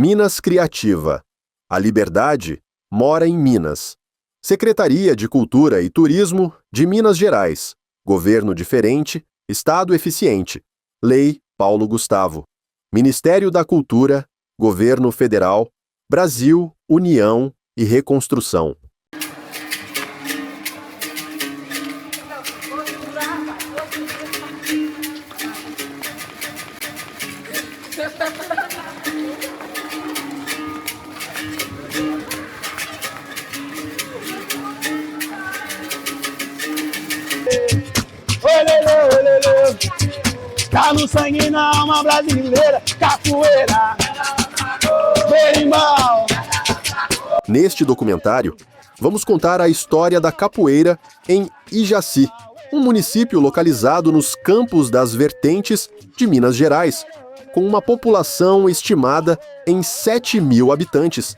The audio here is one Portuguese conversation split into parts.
Minas Criativa. A liberdade mora em Minas. Secretaria de Cultura e Turismo de Minas Gerais. Governo diferente, Estado eficiente. Lei Paulo Gustavo. Ministério da Cultura, Governo Federal, Brasil, União e Reconstrução. Tá no sangue na alma brasileira, capoeira, berimbau. Neste documentário, vamos contar a história da capoeira em Ijaci, um município localizado nos Campos das Vertentes de Minas Gerais, com uma população estimada em 7.000 habitantes.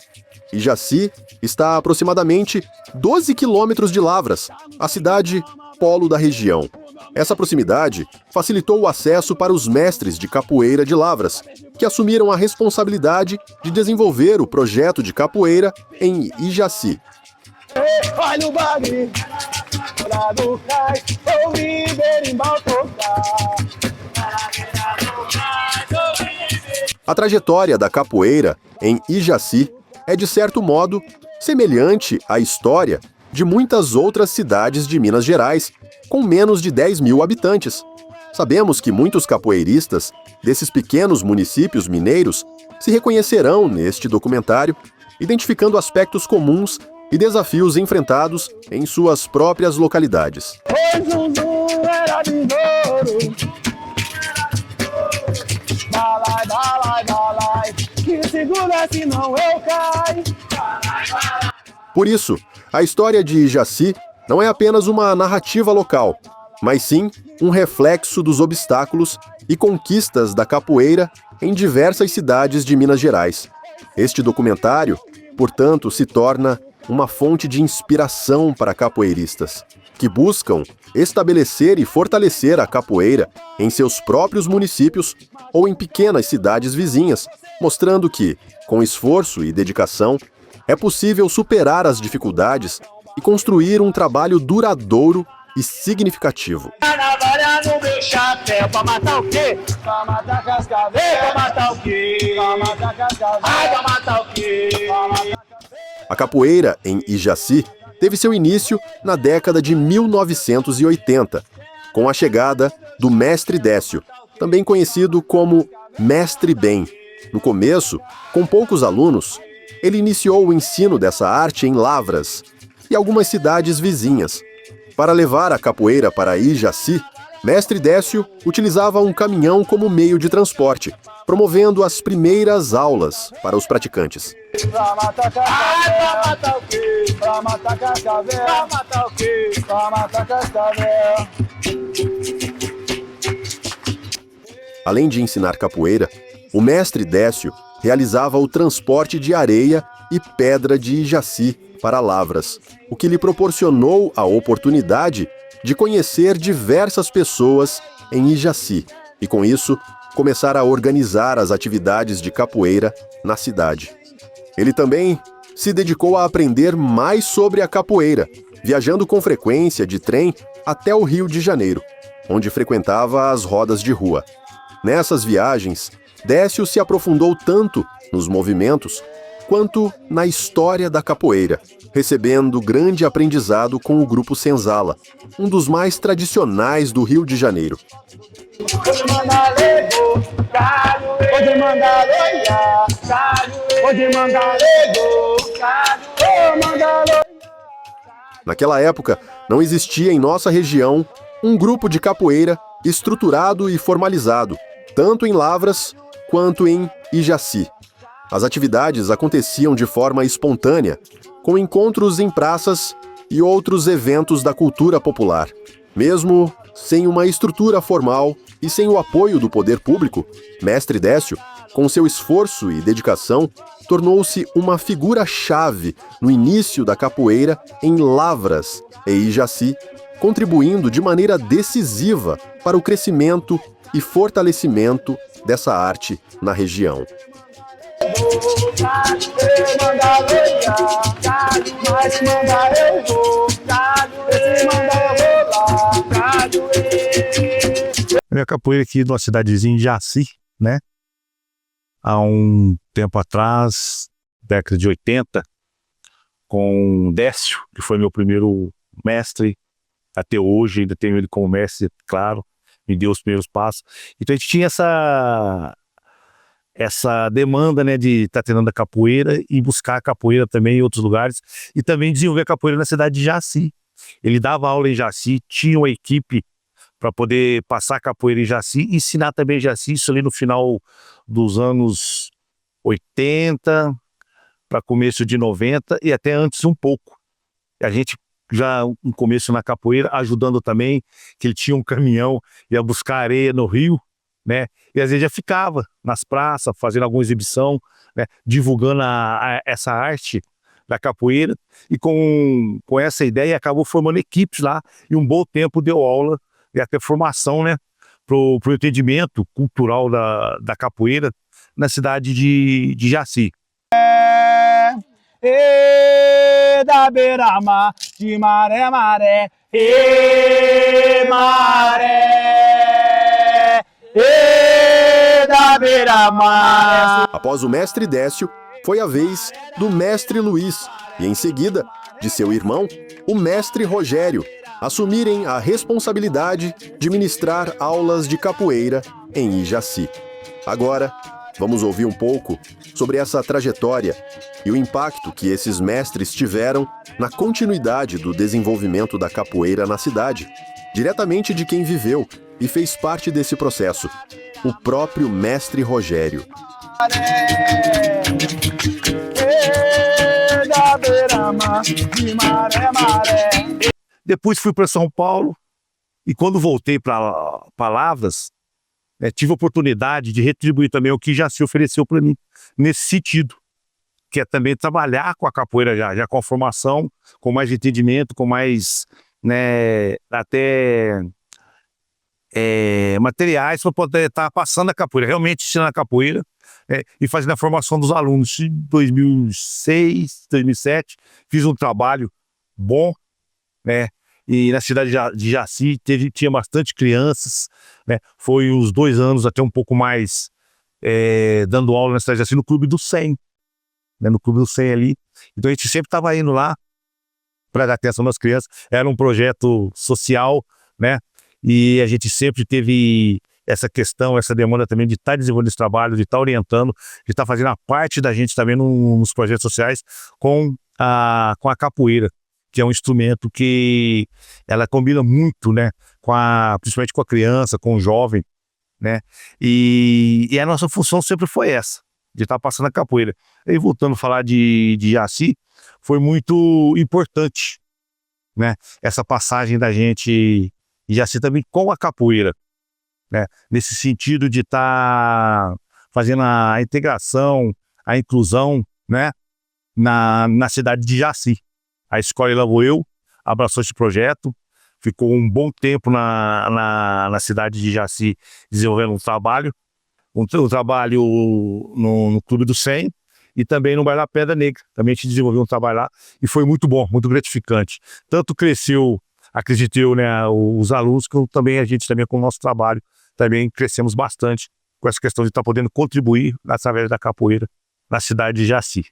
Ijaci está a aproximadamente 12 quilômetros de Lavras, a cidade polo da região. Essa proximidade facilitou o acesso para os mestres de capoeira de Lavras, que assumiram a responsabilidade de desenvolver o projeto de capoeira em Ijaci. Olha o bagulho, do cais, ouvi berimbau tocar. A trajetória da capoeira em Ijaci é, de certo modo, semelhante à história de muitas outras cidades de Minas Gerais, com menos de 10.000 habitantes. Sabemos que muitos capoeiristas desses pequenos municípios mineiros se reconhecerão neste documentário, identificando aspectos comuns e desafios enfrentados em suas próprias localidades. Oi, Zunzum, era de ouro. Balai, balai, balai, que segura senão eu caio. Por isso, a história de Ijaci não é apenas uma narrativa local, mas sim um reflexo dos obstáculos e conquistas da capoeira em diversas cidades de Minas Gerais. Este documentário, portanto, se torna uma fonte de inspiração para capoeiristas, que buscam estabelecer e fortalecer a capoeira em seus próprios municípios ou em pequenas cidades vizinhas, mostrando que, com esforço e dedicação, é possível superar as dificuldades e construir um trabalho duradouro e significativo. No meu chapéu, pra matar o quê? Pra matar cascavel. Pra matar o quê? Pra matar cascavel. Ai, pra matar o quê? A capoeira em Ijaci teve seu início na década de 1980, com a chegada do Mestre Décio, também conhecido como Mestre Bem. No começo, com poucos alunos, ele iniciou o ensino dessa arte em Lavras e algumas cidades vizinhas. Para levar a capoeira para Ijaci, Mestre Décio utilizava um caminhão como meio de transporte, promovendo as primeiras aulas para os praticantes. Pra matar cascavel. Pra matar o quê? Pra matar cascavel. Pra matar o quê? Pra matar cascavel. Além de ensinar capoeira, o Mestre Décio realizava o transporte de areia e pedra de Ijaci para Lavras, o que lhe proporcionou a oportunidade de conhecer diversas pessoas em Ijaci e, com isso, começar a organizar as atividades de capoeira na cidade. Ele também se dedicou a aprender mais sobre a capoeira, viajando com frequência de trem até o Rio de Janeiro, onde frequentava as rodas de rua. Nessas viagens, Décio se aprofundou tanto nos movimentos quanto na história da capoeira, recebendo grande aprendizado com o Grupo Senzala, um dos mais tradicionais do Rio de Janeiro. Naquela época, não existia em nossa região um grupo de capoeira estruturado e formalizado, tanto em Lavras quanto em Ijaci. As atividades aconteciam de forma espontânea, com encontros em praças e outros eventos da cultura popular. Mesmo sem uma estrutura formal e sem o apoio do poder público, Mestre Décio, com seu esforço e dedicação, tornou-se uma figura-chave no início da capoeira em Lavras e Ijaci, contribuindo de maneira decisiva para o crescimento e fortalecimento dessa arte na região. Se mandar loiar, mas se mandar eu vou. Se mandar eu vou lá. A minha capoeira aqui numa cidadezinha de Jaci, né? Há um tempo atrás, década de 80, com o Décio, que foi meu primeiro mestre, até hoje, ainda tenho ele como mestre, claro, me deu os primeiros passos. Então a gente tinha essa demanda, né, de estar treinando a capoeira e buscar a capoeira também em outros lugares, e também desenvolver a capoeira na cidade de Jaci. Ele dava aula em Jaci, tinha uma equipe para poder passar a capoeira em Jaci, ensinar também Jaci, isso ali no final dos anos 80 para começo de 90 e até antes um pouco. A gente já um começo na capoeira, ajudando também, que ele tinha um caminhão, ia buscar areia no rio, né? E às vezes já ficava nas praças, fazendo alguma exibição, né? Divulgando essa arte da capoeira, e com essa ideia acabou formando equipes lá, e um bom tempo deu aula e até formação, né? Pro entendimento cultural da capoeira na cidade de Jaci. Da beira-mar, de maré, maré, maré, da beira-mar. Após o mestre Décio, foi a vez do mestre Luiz e, em seguida, de seu irmão, o mestre Rogério, assumirem a responsabilidade de ministrar aulas de capoeira em Ijaci. Agora, vamos ouvir um pouco sobre essa trajetória e o impacto que esses mestres tiveram na continuidade do desenvolvimento da capoeira na cidade, diretamente de quem viveu e fez parte desse processo, o próprio mestre Rogério. Depois fui para São Paulo e quando voltei para Lavras, tive a oportunidade de retribuir também o que já se ofereceu para mim nesse sentido, que é também trabalhar com a capoeira já com a formação, com mais entendimento, com mais, né, até materiais para poder estar passando a capoeira, realmente ensinando a capoeira, e fazendo a formação dos alunos. Em 2006, 2007, fiz um trabalho bom, né? E na cidade de Jaci tinha bastante crianças, né? Foi uns 2 anos, até um pouco mais, dando aula na cidade de Jaci, no Clube do 100, né? No Clube do 100 ali. Então a gente sempre estava indo lá para dar atenção nas crianças. Era um projeto social, né? E a gente sempre teve essa questão, essa demanda também de estar desenvolvendo esse trabalho, de estar orientando, de estar fazendo a parte da gente também nos projetos sociais com a capoeira, que é um instrumento que ela combina muito, né, principalmente com a criança, com o jovem, né, e a nossa função sempre foi essa, de estar passando a capoeira. E voltando a falar de Jaci, foi muito importante, né, essa passagem da gente em Jaci também com a capoeira, né, nesse sentido de estar fazendo a integração, a inclusão, né, na cidade de Jaci. A Escola Lá Vou Eu abraçou esse projeto, ficou um bom tempo na cidade de Jaci desenvolvendo um trabalho no Clube do 100 e também no Baile da Pedra Negra. Também a gente desenvolveu um trabalho lá e foi muito bom, muito gratificante. Tanto cresceu, acredito eu, né, os alunos, como também a gente também com o nosso trabalho, também crescemos bastante com essa questão de estar podendo contribuir através da capoeira na cidade de Jaci.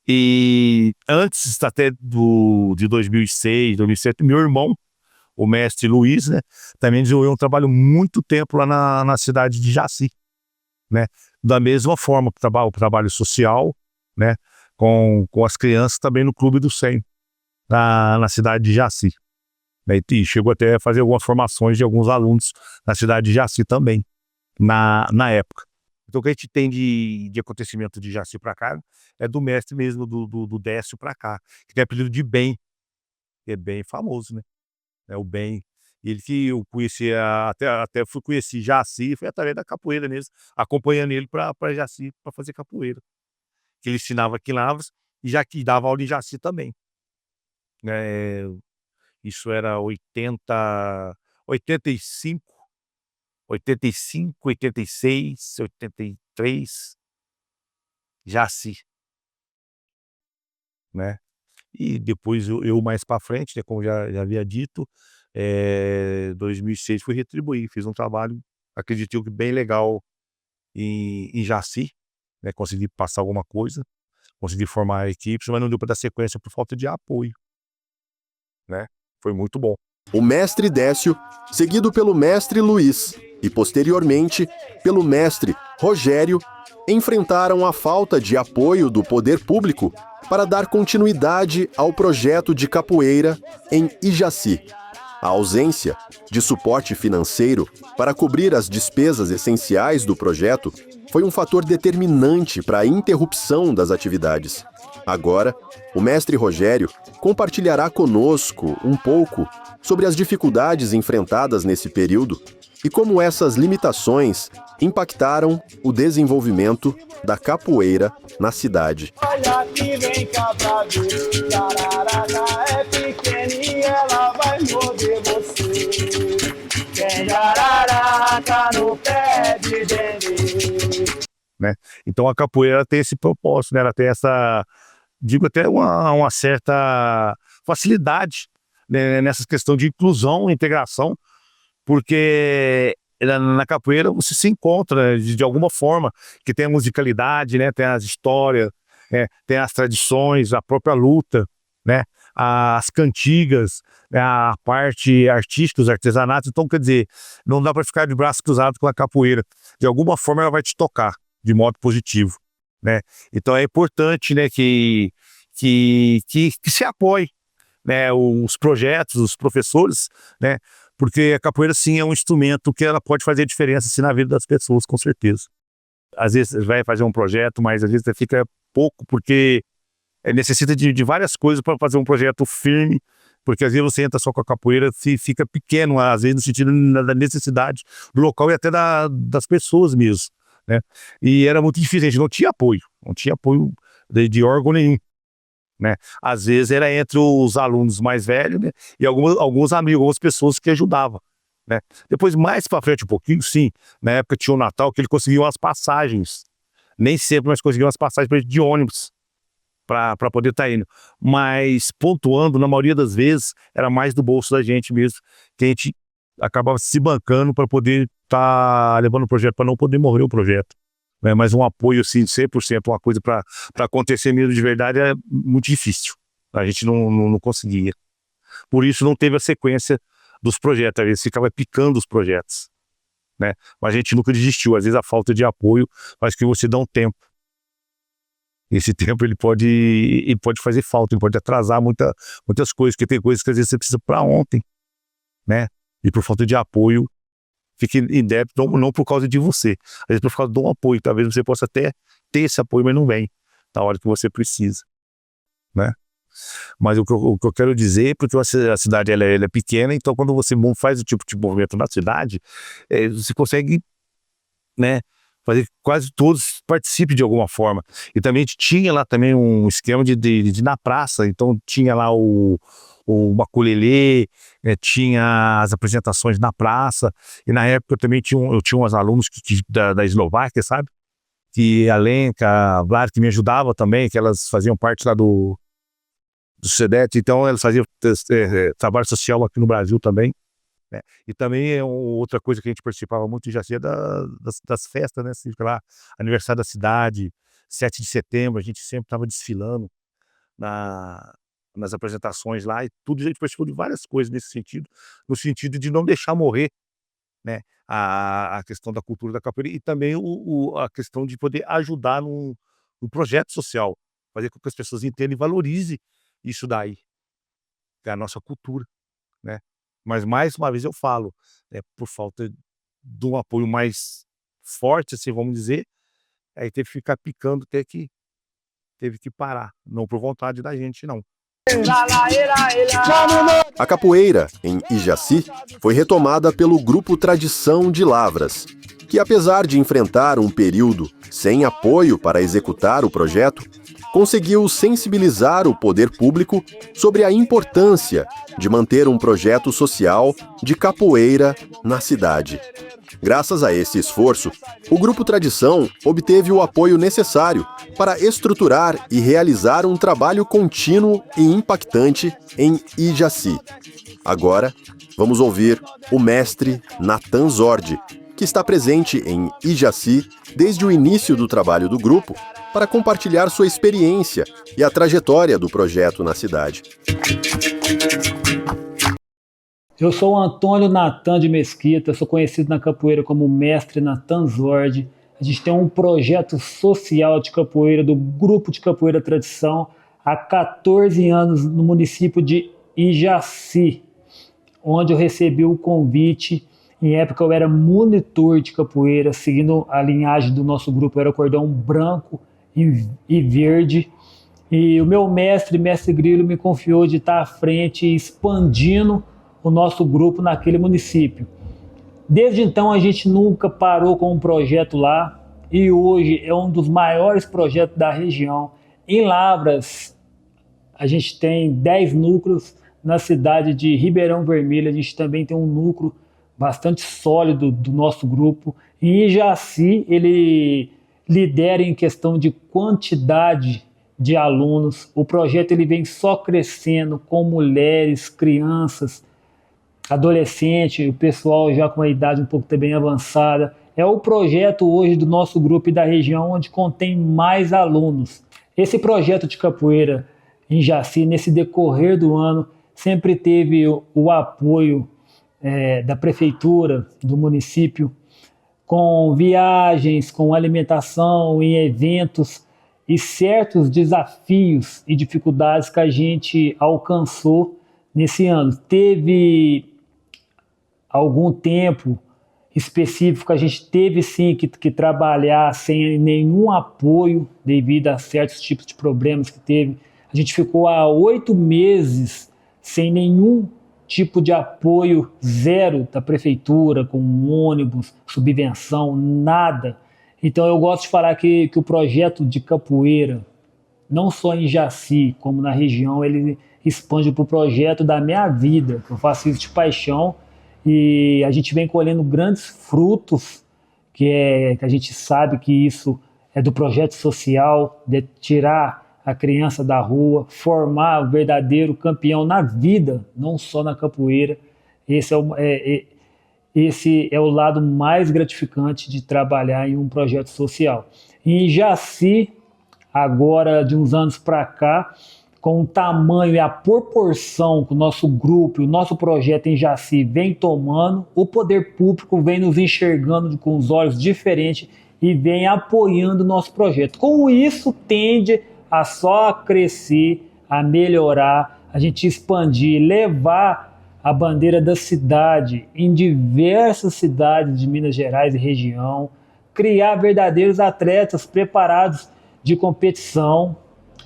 E antes até de 2006, 2007, meu irmão, o mestre Luiz, né, também desenvolveu um trabalho muito tempo lá na cidade de Jaci, né, da mesma forma que o trabalho social, né, com as crianças também no Clube do 100, na cidade de Jaci, né, e chegou até a fazer algumas formações de alguns alunos na cidade de Jaci também, na época. Então o que a gente tem de acontecimento de Jaci para cá é do mestre mesmo, do Décio para cá, que tem apelido de Bem, que é bem famoso, né? É o Bem. Ele que eu conhecia, até fui conhecer Jaci, foi através da capoeira mesmo, acompanhando ele para Jaci, para fazer capoeira. Que ele ensinava aqui em Lavras e já que dava aula em Jaci também. Isso era 85, 86, 83. Jaci, né? E depois eu mais para frente, né, como já havia dito, 2006 fui retribuir, fiz um trabalho, acredito eu que bem legal em Jaci, né, consegui passar alguma coisa, consegui formar equipes, mas não deu para dar sequência por falta de apoio, né? Foi muito bom. O mestre Décio, seguido pelo mestre Luiz e, posteriormente, pelo mestre Rogério, enfrentaram a falta de apoio do poder público para dar continuidade ao projeto de capoeira em Ijaci. A ausência de suporte financeiro para cobrir as despesas essenciais do projeto foi um fator determinante para a interrupção das atividades. Agora, o mestre Rogério compartilhará conosco um pouco sobre as dificuldades enfrentadas nesse período e como essas limitações impactaram o desenvolvimento da capoeira na cidade. Olha que vem cá pra ver, Jararaca é pequena e ela vai morder você. Tem jararaca no pé de dendê. Né? Então a capoeira tem esse propósito, né? Ela tem essa, digo até uma certa facilidade, né, nessa questão de inclusão e integração, porque na capoeira você se encontra de alguma forma, que tem a musicalidade, né, tem as histórias, né, tem as tradições, a própria luta, né, as cantigas, né, a parte artística, os artesanatos. Então, quer dizer, não dá para ficar de braço cruzado com a capoeira. De alguma forma ela vai te tocar de modo positivo, né? Então é importante, né, que se apoie, né, os projetos, os professores, né, porque a capoeira sim é um instrumento que ela pode fazer diferença assim, na vida das pessoas, com certeza. Às vezes vai fazer um projeto, mas às vezes fica pouco, porque necessita de várias coisas para fazer um projeto firme, porque às vezes você entra só com a capoeira e fica pequeno, às vezes no sentido da necessidade do local e até das pessoas mesmo, né? E era muito difícil, a gente não tinha apoio de órgão nenhum, né? Às vezes era entre os alunos mais velhos, né, e alguns amigos, algumas pessoas que ajudavam, né? Depois, mais para frente um pouquinho, sim, na época tinha o Natal, que ele conseguiu umas passagens, nem sempre, mas conseguiu umas passagens de ônibus para poder estar indo, mas pontuando, na maioria das vezes, era mais do bolso da gente mesmo, que a gente acabava se bancando para poder estar levando o projeto, para não poder morrer o projeto. Mas um apoio assim, 100%, uma coisa para acontecer mesmo de verdade é muito difícil. A gente não conseguia. Por isso não teve a sequência dos projetos, às vezes ficava picando os projetos, né? Mas a gente nunca desistiu. Às vezes a falta de apoio faz que você dá um tempo. Esse tempo ele pode fazer falta, ele pode atrasar muitas coisas, porque tem coisas que às vezes você precisa para ontem, né? E por falta de apoio fica em débito, não por causa de você, às vezes por causa de um apoio. Talvez você possa até ter esse apoio, mas não vem na hora que você precisa, né? Mas o que eu quero dizer, porque a cidade ela é pequena, então quando você faz o tipo de movimento na cidade, você consegue, né, fazer que quase todos participem de alguma forma. E também tinha lá também um esquema de na praça, então tinha lá o maculelê, tinha as apresentações na praça, e na época eu também tinha uns alunos da Eslováquia, sabe? Que a Lenka, a Vlad, que me ajudava também, que elas faziam parte lá do SEDET, então elas faziam trabalho social aqui no Brasil também, né? E também outra coisa que a gente participava muito já seria das festas, né? Assim, lá, aniversário da cidade, 7 de setembro, a gente sempre estava desfilando nas apresentações lá, e tudo a gente participou de várias coisas nesse sentido, no sentido de não deixar morrer, né, a questão da cultura da capoeira, e também a questão de poder ajudar no projeto social, fazer com que as pessoas entendam e valorizem isso daí, que é a nossa cultura, né? Mas mais uma vez eu falo, por falta de um apoio mais forte, assim, vamos dizer, aí teve que ficar picando, teve que parar, não por vontade da gente, não. A capoeira, em Ijaci, foi retomada pelo Grupo Tradição de Lavras, que apesar de enfrentar um período sem apoio para executar o projeto, conseguiu sensibilizar o poder público sobre a importância de manter um projeto social de capoeira na cidade. Graças a esse esforço, o Grupo Tradição obteve o apoio necessário para estruturar e realizar um trabalho contínuo e impactante em Ijaci. Agora, vamos ouvir o mestre Natan Zordi, que está presente em Ijaci desde o início do trabalho do grupo, para compartilhar sua experiência e a trajetória do projeto na cidade. Eu sou o Antônio Natan de Mesquita, sou conhecido na capoeira como Mestre Natan Zordi. A gente tem um projeto social de capoeira do Grupo de Capoeira Tradição há 14 anos no município de Ijaci, onde eu recebi o convite. Em época eu era monitor de capoeira, seguindo a linhagem do nosso grupo, era o cordão branco e verde. E o meu mestre Grilo, me confiou de estar à frente, expandindo o nosso grupo naquele município. Desde então a gente nunca parou com um projeto lá e hoje é um dos maiores projetos da região. Em Lavras a gente tem 10 núcleos, na cidade de Ribeirão Vermelho a gente também tem um núcleo bastante sólido do nosso grupo. Em Ijaci ele lidera em questão de quantidade de alunos. O projeto ele vem só crescendo com mulheres, crianças, adolescente, o pessoal já com uma idade um pouco também avançada. É o projeto hoje do nosso grupo e da região onde contém mais alunos. Esse projeto de capoeira em Jaci, nesse decorrer do ano, sempre teve o apoio da prefeitura, do município, com viagens, com alimentação, em eventos e certos desafios e dificuldades que a gente alcançou nesse ano. Teve algum tempo específico, a gente teve sim que trabalhar sem nenhum apoio devido a certos tipos de problemas que teve. A gente ficou há 8 meses sem nenhum tipo de apoio, zero da prefeitura, com ônibus, subvenção, nada. Então eu gosto de falar que o projeto de capoeira, não só em Jaci, como na região, ele expande para o projeto da minha vida. Eu faço isso de paixão e a gente vem colhendo grandes frutos, que a gente sabe que isso é do projeto social, de tirar a criança da rua, formar o verdadeiro campeão na vida, não só na capoeira. Esse é o lado mais gratificante de trabalhar em um projeto social. Em Jaci, agora de uns anos para cá, com o tamanho e a proporção que o nosso grupo, o nosso projeto em Jaci vem tomando, o poder público vem nos enxergando com os olhos diferentes e vem apoiando o nosso projeto. Com isso, tende a só crescer, a melhorar, a gente expandir, levar a bandeira da cidade em diversas cidades de Minas Gerais e região, criar verdadeiros atletas preparados de competição.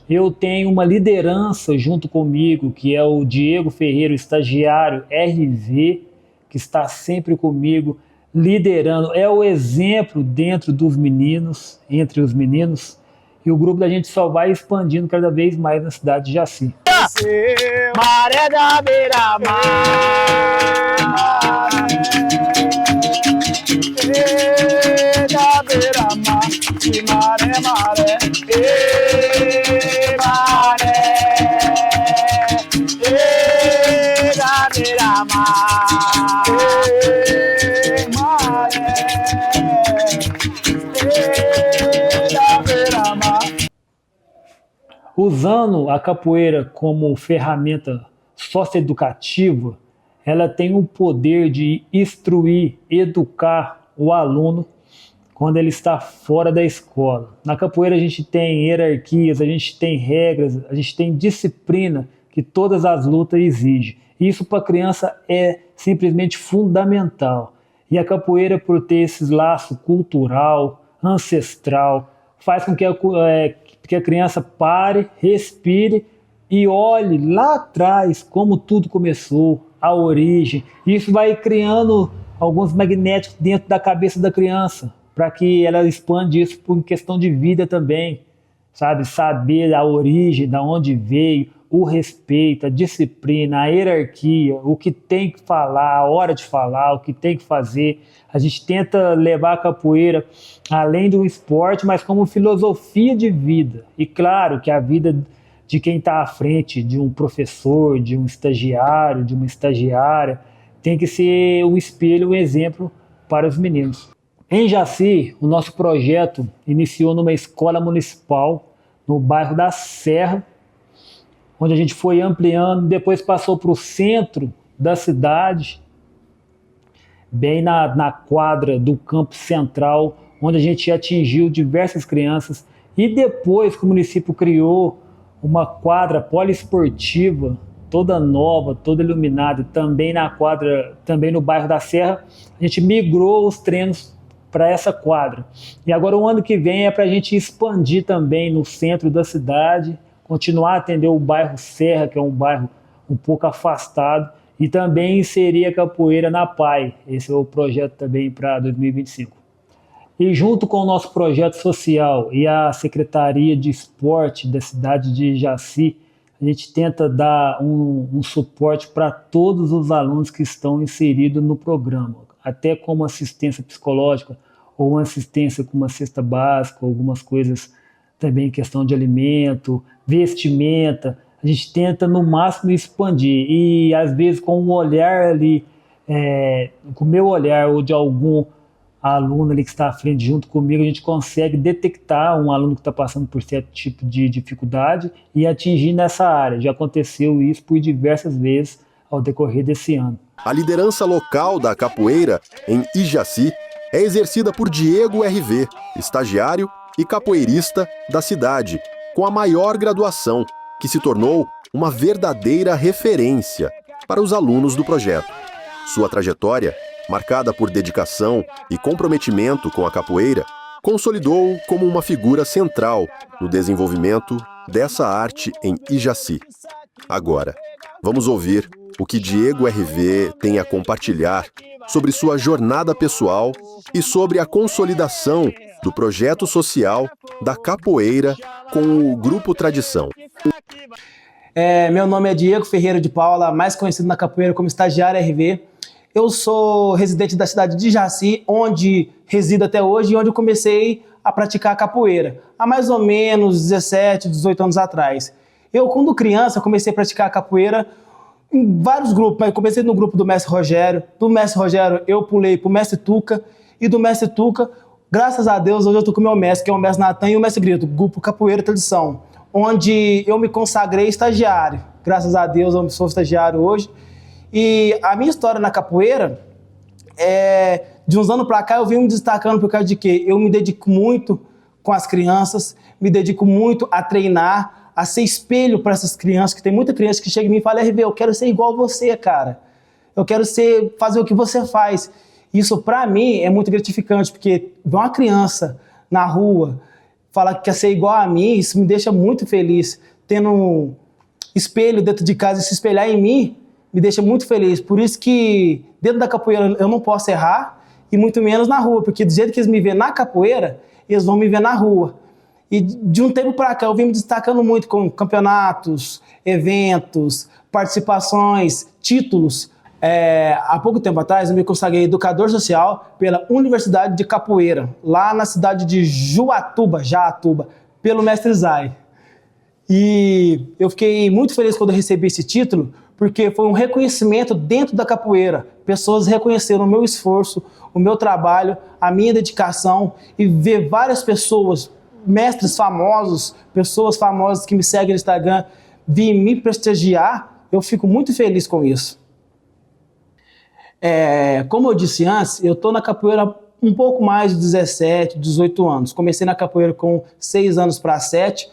Eu tenho uma liderança junto comigo, que é o Diego Ferreira, o estagiário RV, que está sempre comigo, liderando. É o exemplo dentro dos meninos, entre os meninos, e o grupo da gente só vai expandindo cada vez mais na cidade de Jaci. Maré da beira-mar, da beira-mar, de maré, maré, maré, da beira-mar, maré, da beira-mar. Usando a capoeira como ferramenta socioeducativa, ela tem o poder de instruir, educar o aluno quando ele está fora da escola. Na capoeira a gente tem hierarquias, a gente tem regras, a gente tem disciplina que todas as lutas exigem. Isso para a criança é simplesmente fundamental. E a capoeira, por ter esse laço cultural, ancestral, faz com que a criança pare, respire e olhe lá atrás como tudo começou, a origem. Isso vai criando alguns magnéticos dentro da cabeça da criança, para que ela expande isso por questão de vida também. sabe? Saber a origem, da onde veio, o respeito, a disciplina, a hierarquia, o que tem que falar, a hora de falar, o que tem que fazer. A gente tenta levar a capoeira além do esporte, mas como filosofia de vida. E claro que a vida de quem está à frente, de um professor, de um estagiário, de uma estagiária, tem que ser um espelho, um exemplo para os meninos. Em Jaci, o nosso projeto iniciou numa escola municipal, no bairro da Serra, onde a gente foi ampliando, depois passou para o centro da cidade, bem na quadra do campo central, onde a gente atingiu diversas crianças, e depois que o município criou uma quadra poliesportiva, toda nova, toda iluminada, também na quadra, também no bairro da Serra, a gente migrou os treinos para essa quadra. E agora o ano que vem é para a gente expandir também no centro da cidade, continuar a atender o bairro Serra, que é um bairro um pouco afastado, e também inserir a capoeira na PAI. Esse é o projeto também para 2025. E junto com o nosso projeto social e a Secretaria de Esporte da cidade de Jaci, a gente tenta dar um suporte para todos os alunos que estão inseridos no programa, até como assistência psicológica ou uma assistência com uma cesta básica, algumas coisas também em questão de alimento, vestimenta. A gente tenta no máximo expandir e às vezes com um olhar ali, com o meu olhar ou de algum aluno ali que está à frente junto comigo, a gente consegue detectar um aluno que está passando por certo tipo de dificuldade e atingir nessa área. Já aconteceu isso por diversas vezes ao decorrer desse ano. A liderança local da capoeira em Ijaci é exercida por Diego RV, estagiário e capoeirista da cidade, com a maior graduação, que se tornou uma verdadeira referência para os alunos do projeto. Sua trajetória, marcada por dedicação e comprometimento com a capoeira, consolidou-o como uma figura central no desenvolvimento dessa arte em Ijaci. Agora, vamos ouvir o que Diego RV tem a compartilhar sobre sua jornada pessoal e sobre a consolidação do projeto social da capoeira com o Grupo Tradição. Meu nome é Diego Ferreira de Paula, mais conhecido na capoeira como estagiário RV. Eu sou residente da cidade de Jaci, onde resido até hoje e onde eu comecei a praticar capoeira, há mais ou menos 17, 18 anos atrás. Eu, quando criança, comecei a praticar capoeira em vários grupos, mas comecei no grupo do Mestre Rogério. Do Mestre Rogério eu pulei para o Mestre Tuca, e do Mestre Tuca, graças a Deus, hoje eu estou com o meu mestre, que é o Mestre Natan e o Mestre Grito, grupo Capoeira Tradição, onde eu me consagrei estagiário. Graças a Deus eu sou estagiário hoje. E a minha história na capoeira, de uns anos para cá, eu venho me destacando por causa de quê? Eu me dedico muito com as crianças, me dedico muito a treinar, a ser espelho para essas crianças, que tem muita criança que chega em mim e fala, RV, eu quero ser igual a você, cara. Eu quero fazer o que você faz. Isso, para mim, é muito gratificante, porque ver uma criança na rua falar que quer ser igual a mim, isso me deixa muito feliz. Tendo um espelho dentro de casa e se espelhar em mim, me deixa muito feliz. Por isso que dentro da capoeira eu não posso errar, e muito menos na rua, porque do jeito que eles me vêem na capoeira, eles vão me ver na rua. E de um tempo para cá eu vim me destacando muito com campeonatos, eventos, participações, títulos. Há pouco tempo atrás eu me consagrei educador social pela Universidade de Capoeira, lá na cidade de Jatuba, pelo mestre Zay. E eu fiquei muito feliz quando eu recebi esse título, porque foi um reconhecimento dentro da capoeira. Pessoas reconheceram o meu esforço, o meu trabalho, a minha dedicação, e ver várias pessoas, mestres famosos, pessoas famosas que me seguem no Instagram, vir me prestigiar, eu fico muito feliz com isso. Como eu disse antes, eu estou na capoeira um pouco mais de 17, 18 anos. Comecei na capoeira com 6 anos para 7,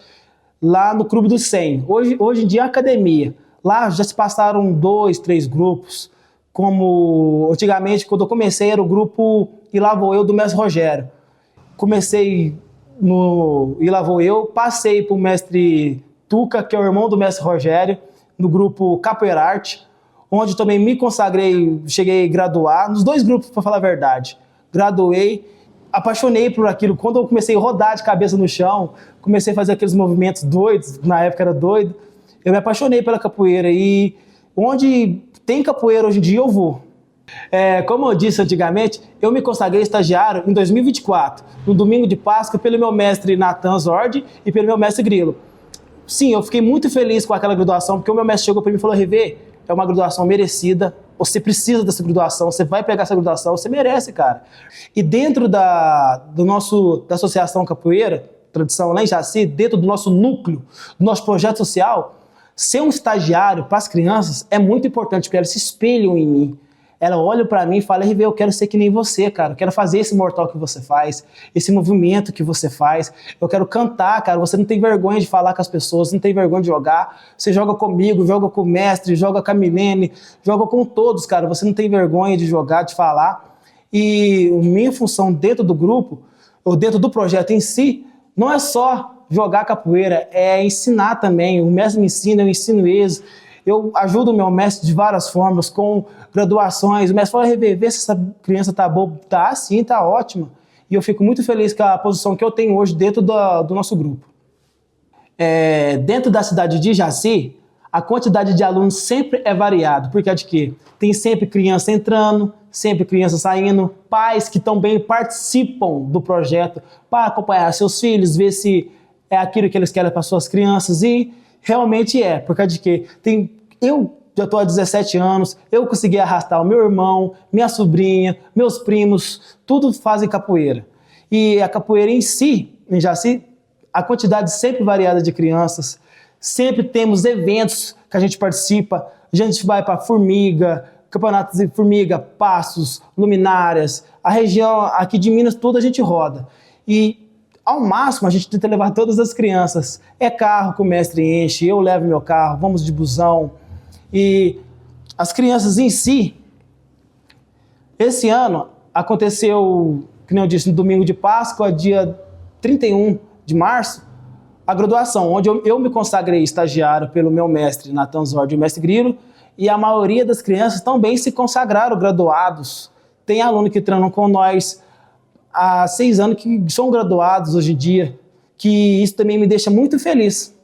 lá no Clube do 100. Hoje em dia é academia. Lá já se passaram 2, 3 grupos, como antigamente, quando eu comecei, era o grupo E Lá Vou Eu, do Mestre Rogério. Comecei no E Lá Vou Eu, passei para o Mestre Tuca, que é o irmão do Mestre Rogério, no grupo Capoeira Arte, onde também me consagrei, cheguei a graduar, nos 2 grupos, para falar a verdade. Graduei apaixonei por aquilo. Quando eu comecei a rodar de cabeça no chão, comecei a fazer aqueles movimentos doidos, na época era doido, eu me apaixonei pela capoeira. E onde tem capoeira hoje em dia, eu vou. Como eu disse antigamente, eu me consagrei estagiário em 2024, no domingo de Páscoa, pelo meu mestre Nathan Zord e pelo meu mestre Grilo. Sim, eu fiquei muito feliz com aquela graduação, porque o meu mestre chegou para mim e falou: RV, é uma graduação merecida, você precisa dessa graduação, você vai pegar essa graduação, você merece, cara. E dentro da Associação Capoeira Tradição lá em Jaci, dentro do nosso núcleo, do nosso projeto social, ser um estagiário para as crianças é muito importante, porque elas se espelham em mim. Ela olha para mim e fala: RV, eu quero ser que nem você, cara. Eu quero fazer esse mortal que você faz, esse movimento que você faz. Eu quero cantar, cara. Você não tem vergonha de falar com as pessoas, não tem vergonha de jogar. Você joga comigo, joga com o mestre, joga com a Milene, joga com todos, cara. Você não tem vergonha de jogar, de falar. E minha função dentro do grupo, ou dentro do projeto em si, não é só jogar capoeira, é ensinar também. O mestre me ensina, eu ensino eles. Eu ajudo o meu mestre de várias formas, com graduações. O mestre fala: RV, vê se essa criança tá boa. Tá, sim, tá ótima. E eu fico muito feliz com a posição que eu tenho hoje dentro do nosso grupo. Dentro da cidade de Jaci, a quantidade de alunos sempre é variada. Porque é de quê? Tem sempre criança entrando, sempre criança saindo, pais que também participam do projeto para acompanhar seus filhos, ver se é aquilo que eles querem para suas crianças. E realmente por causa de quê? Eu já estou há 17 anos, eu consegui arrastar o meu irmão, minha sobrinha, meus primos, tudo fazem capoeira. E a capoeira em si, em Jaci, a quantidade sempre variada de crianças, sempre temos eventos que a gente participa, a gente vai para Formiga, campeonatos de Formiga, Passos, Luminárias, a região aqui de Minas, tudo a gente roda. E ao máximo, a gente tenta levar todas as crianças. É carro que o mestre enche, eu levo meu carro, vamos de busão. E as crianças em si, esse ano aconteceu, como eu disse, no domingo de Páscoa, dia 31 de março, a graduação, onde eu me consagrei estagiário pelo meu mestre Nathan Zord e o mestre Grilo, e a maioria das crianças também se consagraram graduados. Tem aluno que treinam com nós há 6 anos que são graduados hoje em dia, que isso também me deixa muito feliz.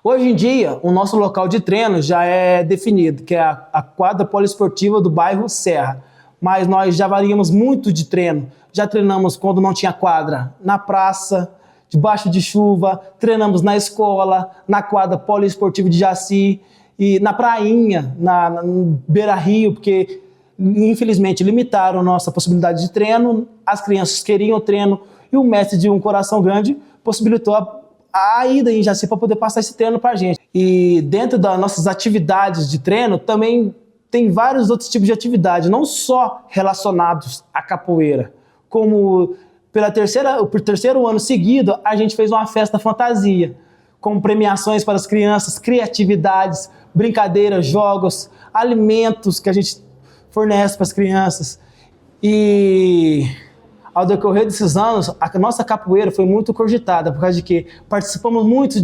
Hoje em dia, o nosso local de treino já é definido, que é a quadra poliesportiva do bairro Serra. Mas nós já variamos muito de treino. Já treinamos quando não tinha quadra na praça, debaixo de chuva, treinamos na escola, na quadra poliesportiva de Jaci, e na prainha, na Beira-Rio, porque infelizmente limitaram a nossa possibilidade de treino, as crianças queriam treino, e o mestre de um coração grande possibilitou a ida em Jaci para poder passar esse treino para a gente. E dentro das nossas atividades de treino também tem vários outros tipos de atividade, não só relacionados à capoeira, como por terceiro ano seguido a gente fez uma festa fantasia, com premiações para as crianças, criatividades, brincadeiras, jogos, alimentos que a gente fornece para as crianças. E ao decorrer desses anos, a nossa capoeira foi muito cogitada, por causa de que participamos muito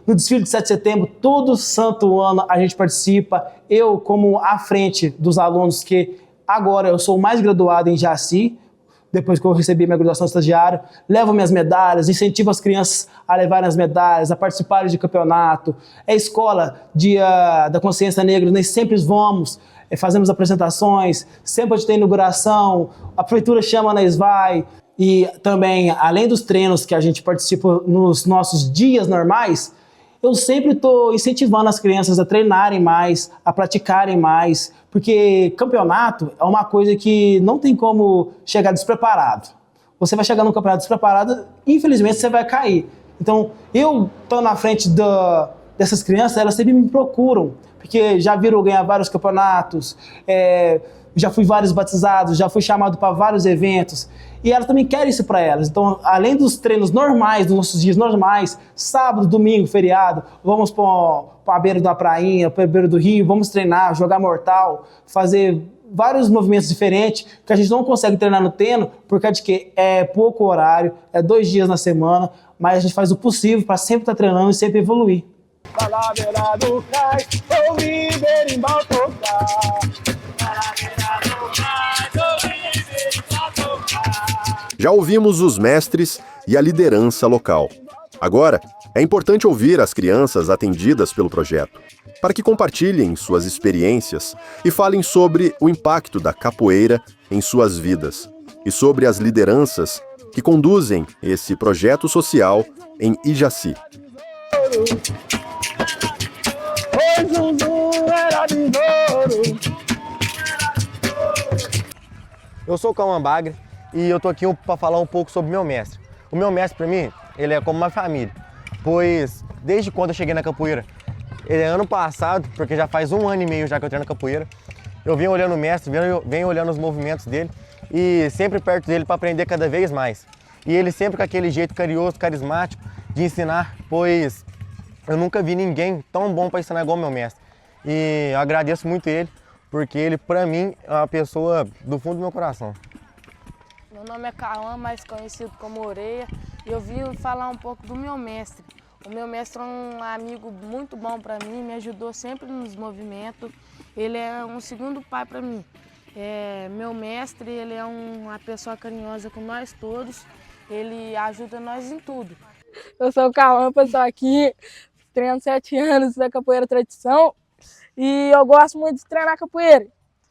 no desfile de 7 de setembro, todo santo ano a gente participa, eu como à frente dos alunos, que agora eu sou o mais graduado em Jaci, depois que eu recebi minha graduação estagiária, levo minhas medalhas, incentivo as crianças a levarem as medalhas, a participarem de campeonato. É escola, Dia da Consciência Negra, nós sempre vamos, fazemos apresentações, sempre a gente tem inauguração, a prefeitura chama, nós vai. E também, além dos treinos que a gente participa nos nossos dias normais, eu sempre estou incentivando as crianças a treinarem mais, a praticarem mais, porque campeonato é uma coisa que não tem como chegar despreparado. Você vai chegar num campeonato despreparado, infelizmente você vai cair. Então, eu estou na frente dessas crianças, elas sempre me procuram, porque já viram eu ganhar vários campeonatos, já fui vários batizados, já fui chamado para vários eventos, e elas também querem isso para elas. Então, além dos treinos normais, dos nossos dias normais, sábado, domingo, feriado, vamos para a beira da prainha, para a beira do rio, vamos treinar, jogar mortal, fazer vários movimentos diferentes que a gente não consegue treinar no treino, porque de que é pouco horário, é 2 dias na semana, mas a gente faz o possível para sempre estar treinando e sempre evoluir. Lá na beira do cais, ouvi berimbau tocar. Lá na beira do cais, ouvi berimbau tocar. Já ouvimos os mestres e a liderança local. Agora, é importante ouvir as crianças atendidas pelo projeto, para que compartilhem suas experiências e falem sobre o impacto da capoeira em suas vidas e sobre as lideranças que conduzem esse projeto social em Ijaci. Oi, Zunzum, era de ouro. Eu sou o Cauã Bagre e eu tô aqui para falar um pouco sobre o meu mestre. O meu mestre, para mim, ele é como uma família, pois desde quando eu cheguei na capoeira, ele é ano passado, porque já faz 1 ano e meio já que eu treino capoeira, eu venho olhando o mestre, venho olhando os movimentos dele e sempre perto dele para aprender cada vez mais. E ele sempre com aquele jeito carinhoso, carismático de ensinar, pois eu nunca vi ninguém tão bom para ensinar igual o meu mestre. E eu agradeço muito ele, porque ele, para mim, é uma pessoa do fundo do meu coração. Meu nome é Cauã, mais conhecido como Oreia, e eu vim falar um pouco do meu mestre. O meu mestre é um amigo muito bom para mim, me ajudou sempre nos movimentos. Ele é um segundo pai para mim. Meu mestre, ele é uma pessoa carinhosa com nós todos, ele ajuda nós em tudo. Eu sou o Cauã, pessoal, aqui, treino 7 anos da Capoeira Tradição e eu gosto muito de treinar capoeira.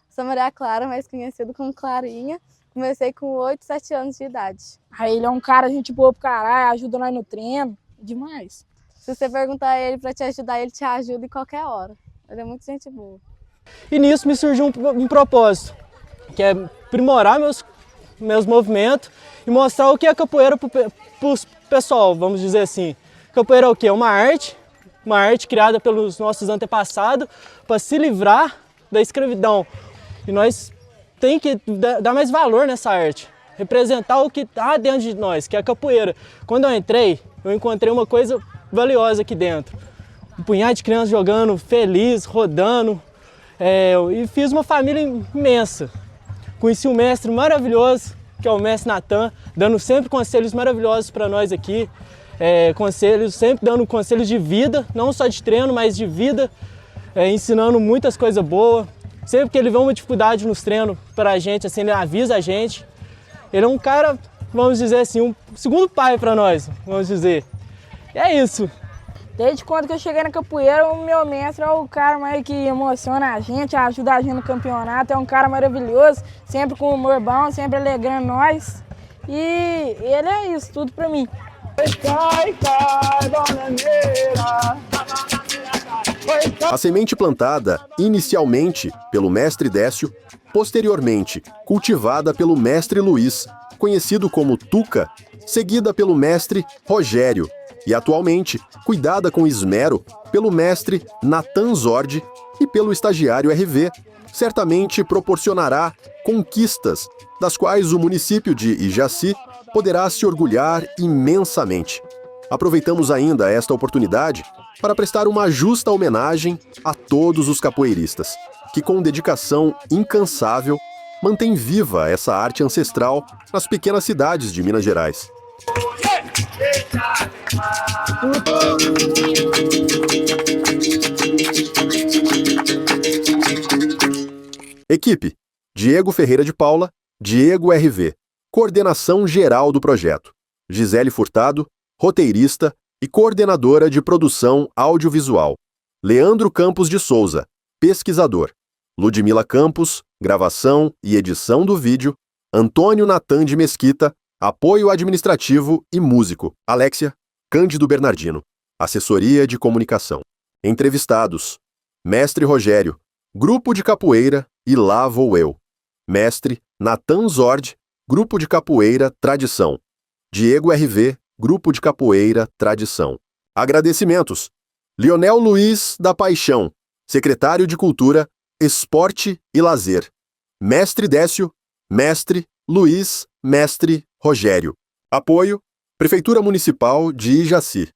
Sou Maria Clara, mais conhecido como Clarinha. Comecei com 8, 7 anos de idade. Aí ele é um cara, gente boa pro caralho, ajuda nós no treino, demais. Se você perguntar a ele para te ajudar, ele te ajuda em qualquer hora. Ele é muito gente boa. E nisso me surgiu um propósito, que é aprimorar meus movimentos e mostrar o que é capoeira pro pessoal, vamos dizer assim. Capoeira é o quê? Uma arte criada pelos nossos antepassados para se livrar da escravidão. E nós tem que dar mais valor nessa arte, representar o que está dentro de nós, que é a capoeira. Quando eu entrei, eu encontrei uma coisa valiosa aqui dentro. Um punhado de crianças jogando, feliz, rodando, e fiz uma família imensa. Conheci um mestre maravilhoso, que é o mestre Natan, dando sempre conselhos maravilhosos para nós aqui, sempre dando conselhos de vida, não só de treino, mas de vida, ensinando muitas coisas boas. Sempre que ele vê uma dificuldade nos treinos para a gente, assim, ele avisa a gente. Ele é um cara, vamos dizer assim, um segundo pai para nós, vamos dizer. E é isso. Desde quando que eu cheguei na capoeira, o meu mestre é o cara mais que emociona a gente, ajuda a gente no campeonato. É um cara maravilhoso, sempre com humor bom, sempre alegrando nós. E ele é isso, tudo para mim. Cai, bananeira. A semente plantada inicialmente pelo mestre Décio, posteriormente cultivada pelo mestre Luiz, conhecido como Tuca, seguida pelo mestre Rogério e atualmente cuidada com esmero pelo mestre Natan Zordi e pelo estagiário RV, certamente proporcionará conquistas das quais o município de Ijaci poderá se orgulhar imensamente. Aproveitamos ainda esta oportunidade para prestar uma justa homenagem a todos os capoeiristas, que com dedicação incansável mantêm viva essa arte ancestral nas pequenas cidades de Minas Gerais. Equipe: Diego Ferreira de Paula, Diego RV. Coordenação geral do projeto: Gisele Furtado, roteirista e coordenadora de produção audiovisual. Leandro Campos de Souza, pesquisador. Ludmila Campos, gravação e edição do vídeo. Antônio Natan de Mesquita, apoio administrativo e músico. Alexia, Cândido Bernardino, assessoria de comunicação. Entrevistados: Mestre Rogério, Grupo de Capoeira e Lá Vou Eu. Mestre Natan Zordi, Grupo de Capoeira Tradição. Diego RV, Grupo de Capoeira Tradição. Agradecimentos: Leonel Luiz da Paixão, secretário de Cultura, Esporte e Lazer. Mestre Décio, Mestre Luiz, Mestre Rogério. Apoio: Prefeitura Municipal de Ijaci.